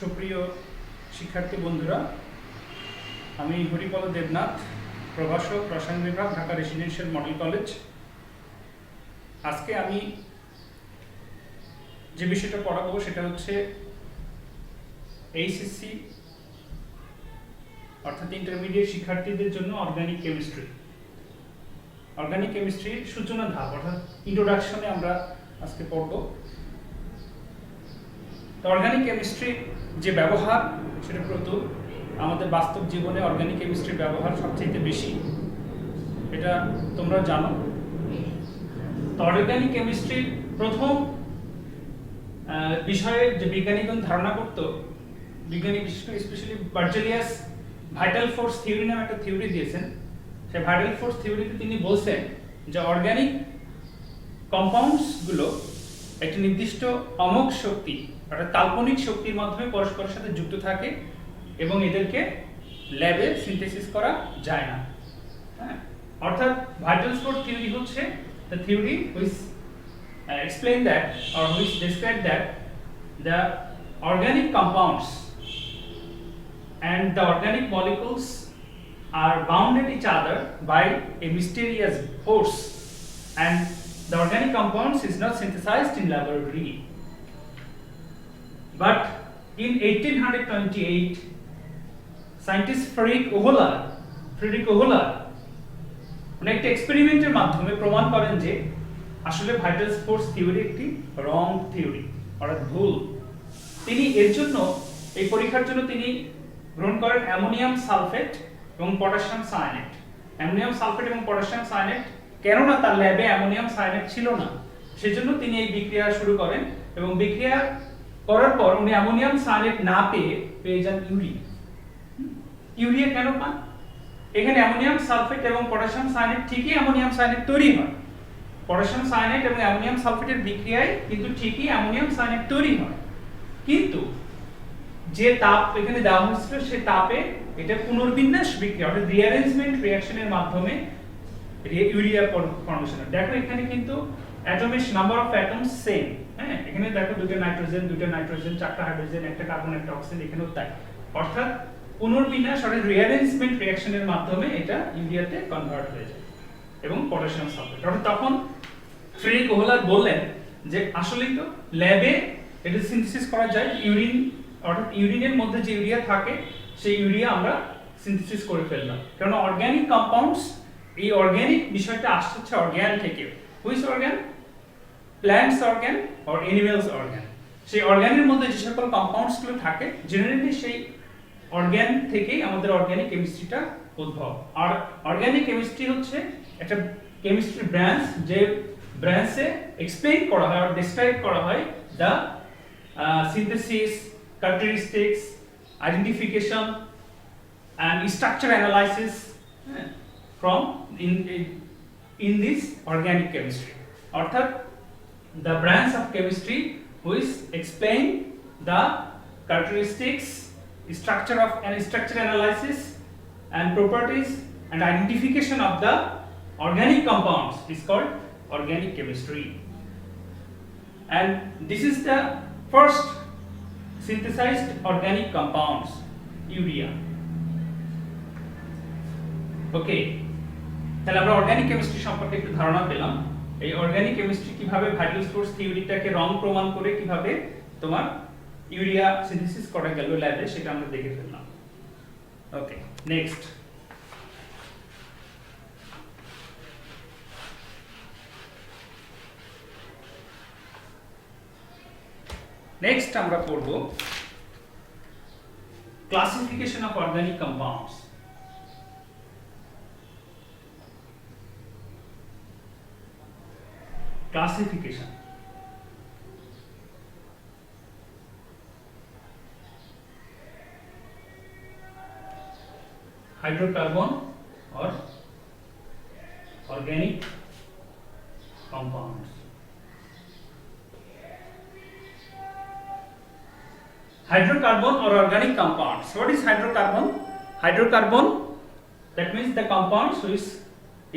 সুপ্রিয় শিক্ষার্থী বন্ধুরা, আমি হরিপদ দেবনাথ, প্রভাষক, রসায়ন বিভাগ, ঢাকা রেসিডেন্সিয়াল মডেল কলেজ। আজকে আমি যে বিষয়টা পড়াবো সেটা হচ্ছে এইচএসসি অর্থাৎ ইন্টারমিডিয়েট শিক্ষার্থীদের জন্য অর্গানিক কেমিস্ট্রি। অর্গানিক কেমিস্ট্রির সূচনা ধাপ অর্থাৎ ইন্ট্রোডাকশনে আমরা আজকে পড়ব। তো অর্গানিক কেমিস্ট্রির যে ব্যবহার সেটা প্রথম আমাদের বাস্তব জীবনে অর্গানিক কেমিস্ট্রির ব্যবহার সবচেয়ে বেশি, এটা তোমরা জানো। তো অর্গানিক কেমিস্ট্রির প্রথম বিষয়ে যে বিজ্ঞানীগণ ধারণা করত, বিজ্ঞানী বিশেষ করে specially Berzelius vital force theory নামে একটা থিওরি দিয়েছেন। সেই ভাইটাল ফোর্স থিওরিতে তিনি বলছেন যে অর্গানিক কম্পাউন্ডসগুলো একটি নির্দিষ্ট অমোঘ শক্তি অর্থাৎ কাল্পনিক শক্তির মাধ্যমে পরস্পরের সাথে যুক্ত থাকে এবং এদেরকে ল্যাবে সিনথেসিস করা যায় না। হ্যাঁ, অর্থাৎ ভাইটাল ফোর্স থিওরি হচ্ছে the theory which explain that or which describe that the organic compounds and the organic molecules are bound at each other by a mysterious force, and the organic compounds is not synthesized in laboratory. But in 1828, scientist Friedrich Ohler একটা এক্সপেরিমেন্টের মাধ্যমে প্রমাণ করেন যে আসলে vital force theory একটি রং theory অর্থাৎ ভুল। তিনি এর জন্য এই পরীক্ষার জন্য তিনি গ্রহণ করেন অ্যামোনিয়াম সালফেট এবং পটাশিয়াম সায়ানেট। অ্যামোনিয়াম সালফেট এবং পটাশিয়াম সায়ানেট, কেননা তার ল্যাবে অ্যামোনিয়াম সায়ানেট ছিল না, সেজন্য তিনি এই বিক্রিয়া শুরু করেন এবং বিক্রিয়া করার পর উনি অ্যামোনিয়াম সায়ানেট না পেয়ে যান ইউরিয়া। ইউরিয়া কেন পান? এখানে অ্যামোনিয়াম সালফেট এবং পটাশিয়াম সায়ানেট ঠিকই অ্যামোনিয়াম সায়ানেট তৈরি হয়, পটাশিয়াম সায়ানেট এবং অ্যামোনিয়াম সালফেটের বিক্রিয়ায় কিন্তু ঠিকই অ্যামোনিয়াম সায়ানেট তৈরি হয়, কিন্তু যে তাপ এখানে দেওয়া হয়েছিল সে তাপে এটা পুনর্বিন্যাস বিক্রিয়া অর্থাৎ রিঅ্যারেঞ্জমেন্ট রিঅ্যাকশনের মাধ্যমে ইউরিয়া ফর্মেশন। দেখো এখানে কিন্তু atomic number of atoms same. হ্যাঁ, এখানে দেখো দুটো নাইট্রোজেন, চারটা হাইড্রোজেন, একটা কার্বন, একটা অক্সিজেন, এখানেও তাই। অর্থাৎ পুনর্বিন্যাস অর্থাৎ রিঅ্যারেঞ্জমেন্ট রিঅ্যাকশনের মাধ্যমে এটা ইউরিয়াতে কনভার্ট হয়ে যায় এবং পটাশিয়াম সালফেট। অর্থাৎ তখন ফ্রেডরিক ওহলার বললেন যে আসলেই তো ল্যাবে এটা সিনথেসিস করা যায়, ইউরিন অর্থাৎ ইউরিনের মধ্যে যে ইউরিয়া থাকে সেই ইউরিয়া আমরা সিনথেসিস করে ফেললাম। কারণ অর্গানিক কম্পাউন্ডস, এই অর্গানিক বিষয়টা আসছে অর্গান থেকে। Which organ? Plants organ or animals organ. সেই অর্গানের মধ্যে যে সকল কম্পাউন্ডস গুলো থাকে জেনারেলি সেই অর্গান থেকেই আমাদের অর্গানিক কেমিস্ট্রিটা উদ্ভব। আর অর্গানিক কেমিস্ট্রি হচ্ছে একটা কেমিস্ট্রি ব্রাঞ্চ, যে ব্রাঞ্চে এক্সপ্লেইন করা হয় আর ডেসক্রাইব করা হয় the synthesis, characteristics, identification and structure analysis from in this organic chemistry. অর্থাৎ the branch of chemistry which explain the characteristics, structure analysis and properties and identification of the organic compounds is called organic chemistry. And this is the first synthesized organic compounds, urea. ওকে, তাহলে আমরা organic chemistry সম্পর্কে একটু ধারণা পেলাম। এই organic chemistry কিভাবে vital force থিওরিটাকে রং প্রমাণ করে কিভাবে তোমার ইউরিয়া সিনথেসিস করা গেল ল্যাবে, সেটা আমরা দেখে ফেললাম। ওকে, নেক্সট আমরা পড়ব classification of organic compounds. Classification, hydrocarbon और organic compounds. Hydrocarbon or organic compounds. What is hydrocarbon? Hydrocarbon, that means the compounds which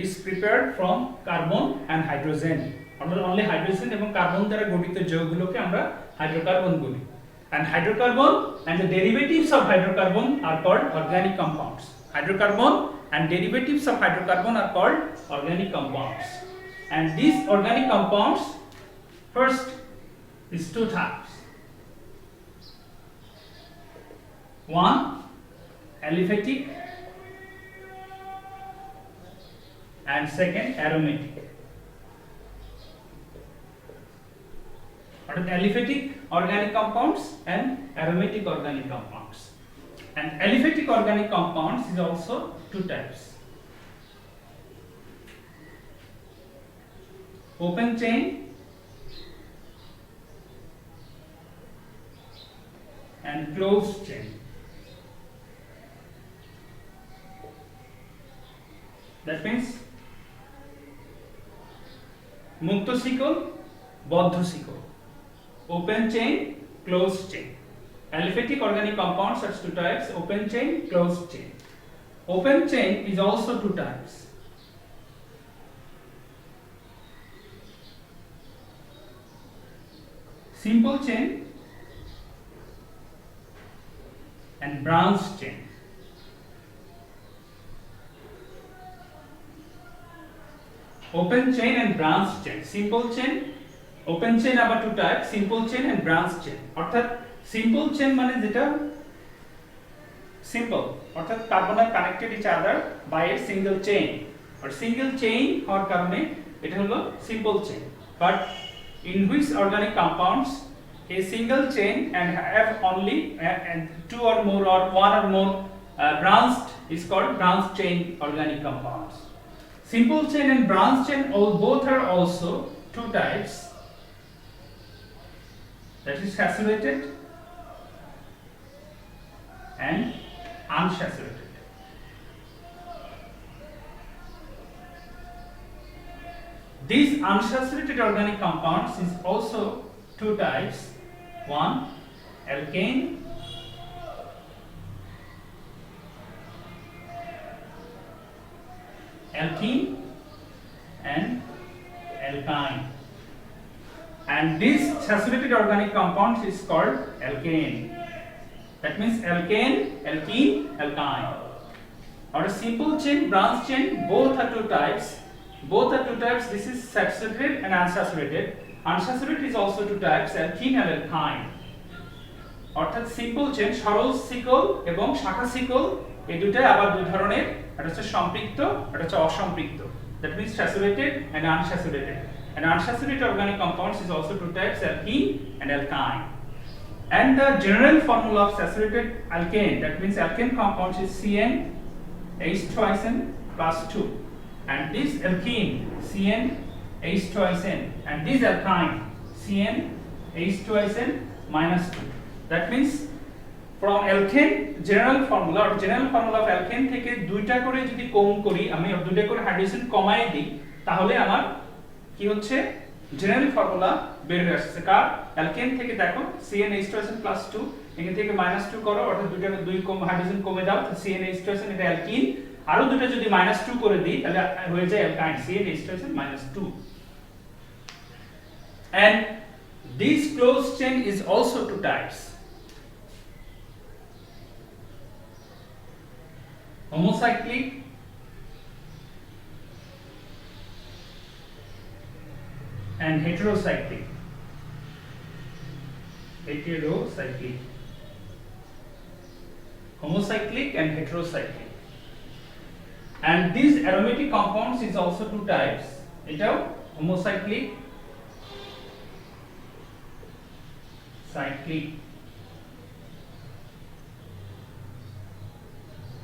is prepared from carbon and hydrogen. আমরা only hydrogen এবং কার্বন দ্বারা গঠিত যৌগগুলোকে আমরা hydrocarbon বলি। And hydrocarbon and the derivatives of hydrocarbon are called organic compounds. Hydrocarbon and derivatives of hydrocarbon are called organic compounds. And these organic compounds, first is two types. One, aliphatic, and second, aromatic. What are the aliphatic organic compounds and aromatic organic compounds? And aliphatic organic compounds is also two types. Open chain and closed chain. That means mukto sickle, baddha sickle. Open chain, closed chain. Aliphatic organic compounds are two types: open chain, closed chain. Open chain is also two types. Simple chain and branched chain. Open chain and branched chain. Simple chain, open chain আবার two types, simple chain and branched chain. অর্থাৎ simple chain মানে যেটা simple, অর্থাৎ carbon আর connected each other by a single chain, আর single chain হওয়ার কারণে এটা হলো simple chain. But in which organic compounds a single chain and have only and two or more or one or more branched is called branched chain organic compounds. Simple chain and branched chain both are also two types, that is saturated and unsaturated. These unsaturated organic compounds is also two types. One, alkane, alkene and alkyne. And this saturated organic compounds is called alkane. That means alkane, alkene, alkyne. Or a simple chain, branched chain, both are two types. Both are two types. This is saturated and unsaturated. Unsaturated is also two types, alkene and alkyne. অর্থাৎ simple chain, সরল সিকল এবং শাখা সিকল, এই দুটোই আবার দুই ধরনের, একটা হচ্ছে সম্পৃক্ত, একটা হচ্ছে অসম্পৃক্ত. That means saturated and unsaturated. And unsaturated organic compounds is also two types, alkene and alkyne. And the general formula of saturated alkane, that means alkane compounds, is CN H twice N plus 2. And this alkene CN H twice N, and this alkyne CN H twice N minus 2. That means from alkane general formula of alkane থেকে দুইটা করে যদি কম করি, আমি দুইটা করে hydrogen কমায় দিই, তাহলে আমার কি হচ্ছে জেনারেল ফর্মুলা বের হয়ে আসছে। কার অ্যালকেন থেকে দেখো CnH2SN + 2, এখান থেকে -2 করো, অর্থাৎ দুই কম হাইড্রোজেন কমে দাও, তো CnH2SN এটা অ্যালকিন, আরো দুটো যদি -2 করে দিই তাহলে হয়ে যায় অ্যালকাইন CnH2SN -2. And this closed chain is also two types. Homocyclic and heterocyclic. Homocyclic and heterocyclic. And these aromatic compounds is also two types. এটাও homocyclic, cyclic.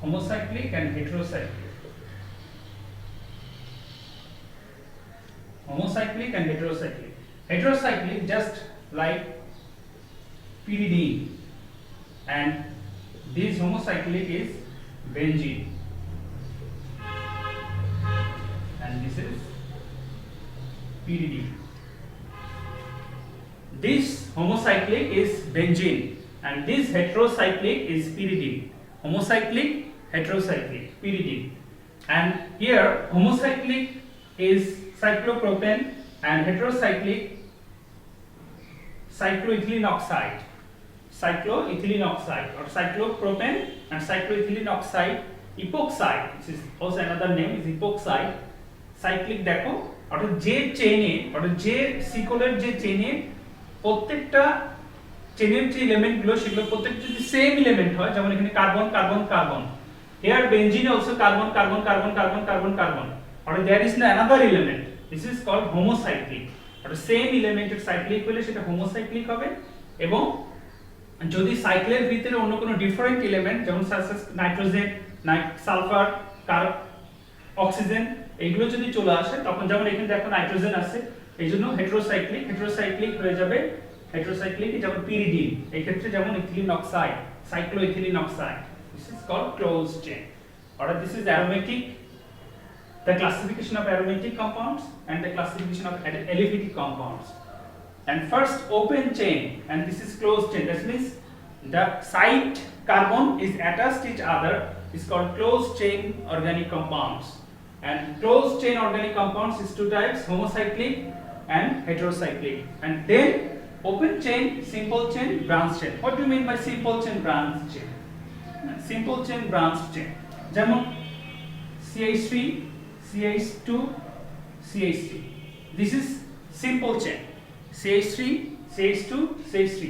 Homocyclic and heterocyclic. Homocyclic and heterocyclic. Heterocyclic just like pyridine, and this homocyclic is benzene, and this is pyridine. This homocyclic is benzene, and this heterocyclic is pyridine. Homocyclic, heterocyclic, pyridine. And here homocyclic is cyclopropane and heterocyclic cycloethylene oxide. cycloethylene oxide or cyclopropane and cycloethylene oxide epoxide, which is also another name is epoxide cyclic দেখো অর্থাৎ যে চেইনে অর্থাৎ যে সিকলের যে চেইনে প্রত্যেকটা চেইনের যে এলিমেন্টগুলো সেগুলো প্রত্যেকটা যদি সেম এলিমেন্ট হয় যেমন এখানে carbon carbon carbon here benzene also carbon carbon carbon carbon carbon carbon or there is no another element, this is called homocyclic or same elemented cyclic হলে সেটা homocyclic হবে এবং যদি সাইকেলের ভিতরে অন্য কোনো ডিফারেন্ট এলিমেন্ট যেমন নাইট্রোজেন সালফার অক্সিজেন এইগুলো যদি চলে আসে তখন যেমন এখানে দেখো নাইট্রোজেন আছে এইজন্য হেটেরোসাইক্লিক হয়ে যাবে হেটেরোসাইক্লিক যেমন পিরিডিন এই ক্ষেত্রে যেমন ethylene oxide cycloethylene oxide this is called closed chain or this is aromatic, the classification of aromatic compounds and the classification of aliphatic compounds. And first open chain and this is closed chain, that means the side carbon is attached each other is called closed chain organic compounds. And closed chain organic compounds is two types, homocyclic and heterocyclic. And then open chain, simple chain, branch chain. What do you mean by simple chain, branch chain? Simple chain, branch chain যেমন CH3 CH2 CH3 this is simple chain CH3 CH2 CH3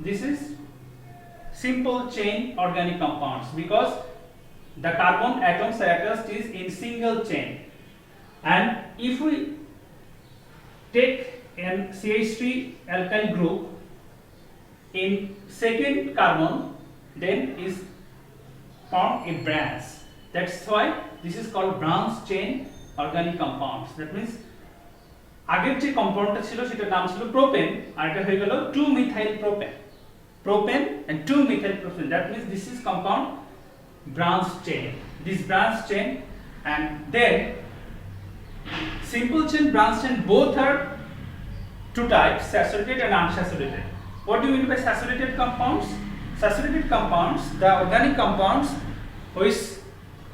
this is simple chain organic compounds because the carbon atoms are attached is in single chain and if we take an CH3 alkyl group in second carbon then is form a branch, that's why this is called branch chain organic compounds. That means আগের যে কম্পাউন্ডটা ছিল সেটার নাম ছিল propane আর এটা হয়ে গেল 2 methyl propane and 2 methyl propane, that means this is compound branch chain, this branch chain. And then simple chain, branch chain, both are two types, saturated and unsaturated. What do you mean by saturated compounds? Saturated compounds, the organic compounds which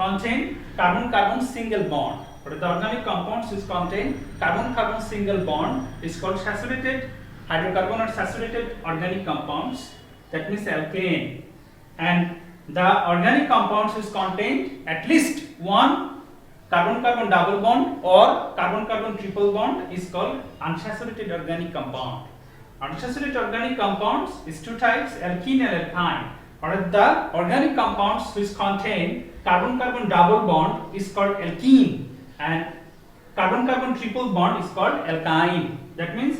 contain carbon-carbon single bond. But the organic compounds which contain carbon-carbon single bond is called saturated hydrocarbon or saturated organic compounds. That means alkane. And the organic compounds which contain at least one carbon-carbon double bond or carbon-carbon triple bond is called unsaturated organic compound. Unsaturated organic compounds is two types, alkene and alkyne. Or the organic compounds which contain carbon-carbon double bond is called alkene and carbon-carbon triple bond is called alkyne. That means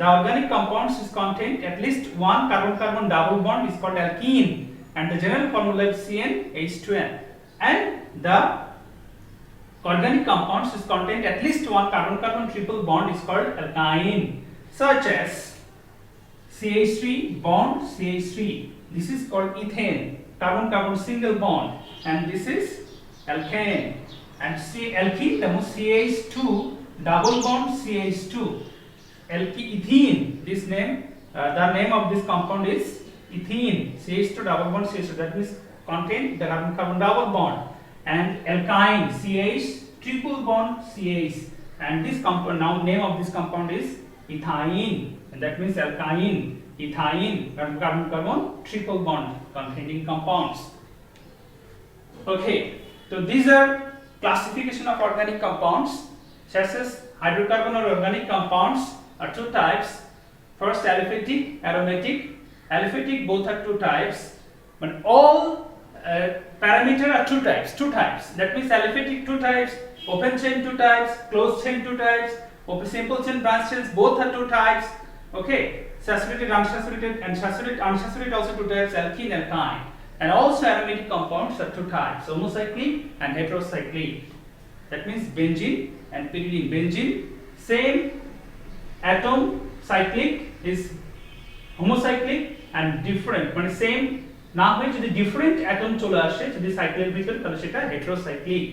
the organic compounds which contain at least one carbon-carbon double bond is called alkene and the general formula is CnH2n. And the organic compounds which contain at least one carbon-carbon triple bond is called alkyne, such as CH3 bond CH3, this is called ethane, carbon-carbon single bond, and this is alkane. And alkene, the CH2 double bond CH2, ethene. This name, the name of this compound is ethene. CH2 double bond CH2. That means contain the carbon-carbon double bond. And alkyne, CH triple bond CH. And this compound, now name of this compound is ethine. And that means alkyne, ethine, carbon-carbon triple bond containing compounds. Okay, so these are classification of organic compounds, such as hydrocarbon or organic compounds are two types. First aliphatic, aromatic. Aliphatic both are two types, but all parameter are two types. That means aliphatic two types, open chain two types, closed chain two types, open simple chain branch chains both are two types. Okay, saturated, unsaturated, and saturated, unsaturated also two types, alkene, alkyne. And also aromatic compounds are two types, homocyclic and heterocyclic. That means benzene and pyridine. Benzene, same atom, cyclic is homocyclic and different, মানে same না হয়ে যদি different atom চলে আসে যদি সাইকেলের ভিতরে তাহলে সেটা heterocyclic.